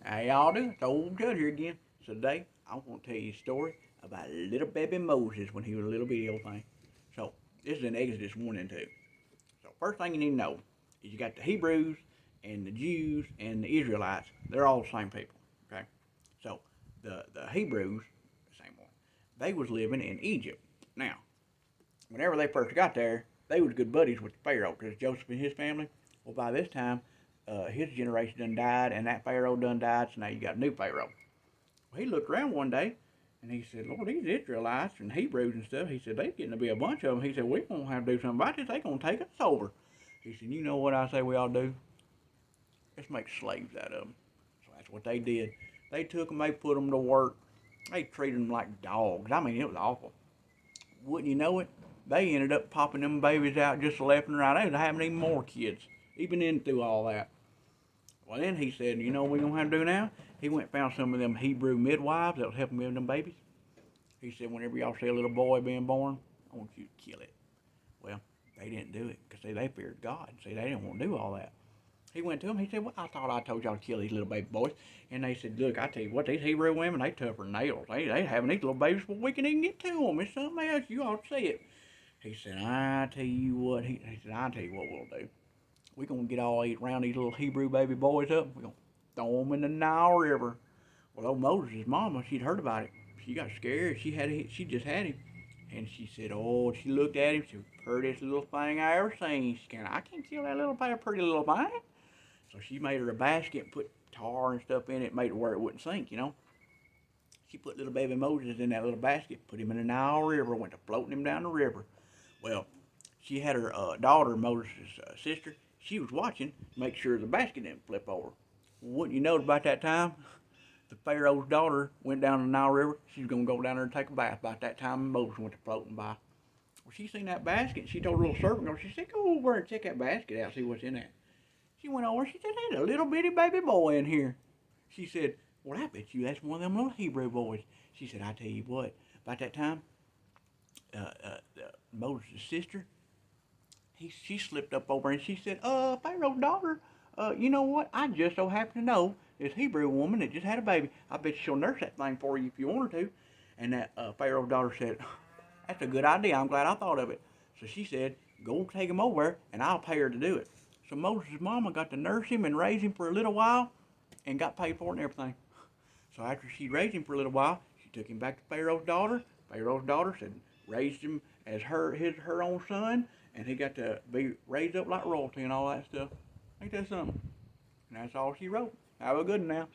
How y'all doing? It's old Judge here again. So today, I'm going to tell you a story about little baby Moses when he was a little bitty old thing. So, this is in Exodus 1 and 2. So, first thing you need to know is you got the Hebrews and the Jews and the Israelites. They're all the same people, okay? So, the Hebrews, the same one, they was living in Egypt. Now, whenever they first got there, they was good buddies with Pharaoh because Joseph and his family. Well, by this time, his generation done died, and that Pharaoh done died, so now you got a new Pharaoh. Well, he looked around one day, and he said, Lord, these Israelites and Hebrews and stuff, he said, they getting to be a bunch of them. He said, we're going to have to do something about this. They going to take us over. He said, you know what I say we ought to do? Let's make slaves out of them. So that's what they did. They took them, they put them to work. They treated them like dogs. I mean, it was awful. Wouldn't you know it? They ended up popping them babies out just left and right. They was having even more kids, even in through all that. Well, then he said, you know what we're going to have to do now? He went and found some of them Hebrew midwives that was helping with them babies. He said, whenever y'all see a little boy being born, I want you to kill it. Well, they didn't do it because, see, they feared God. See, they didn't want to do all that. He went to them. He said, well, I thought I told y'all to kill these little baby boys. And they said, look, I tell you what, these Hebrew women, they tougher than nails. They having these little babies before we can even get to them. It's something else. You ought to see it. He said, I tell you what, he said, I tell you what we'll do. We're going to get all eight round these little Hebrew baby boys up. We're going to throw them in the Nile River. Well, old Moses' mama, she'd heard about it. She got scared. She just had him. And she said, oh, she looked at him. She said, prettiest little thing I ever seen. She said, I can't kill that little pretty little thing. So she made her a basket and put tar and stuff in it, made it where it wouldn't sink, you know. She put little baby Moses in that little basket, put him in the Nile River, went to floating him down the river. Well, she had her daughter, Moses' sister. She was watching to make sure the basket didn't flip over. Wouldn't you know about that time? The Pharaoh's daughter went down the Nile River. She was going to go down there and take a bath. About that time, Moses went to floating by. Well, she seen that basket. She told her little servant girl, she said, go over and check that basket out, see what's in it. She went over. She said, there's a little bitty baby boy in here. She said, well, I bet you that's one of them little Hebrew boys. She said, I tell you what, about that time, Moses' sister, she slipped up over and she said, Pharaoh's daughter, you know what? I just so happen to know this Hebrew woman that just had a baby. I bet she'll nurse that thing for you if you want her to. And that Pharaoh's daughter said, that's a good idea. I'm glad I thought of it. So she said, go take him over and I'll pay her to do it. So Moses' mama got to nurse him and raise him for a little while and got paid for it and everything. So after she raised him for a little while, she took him back to Pharaoh's daughter. Pharaoh's daughter said raised him as her own son, and he got to be raised up like royalty and all that stuff. Ain't that something? And that's all she wrote. Have a good one now.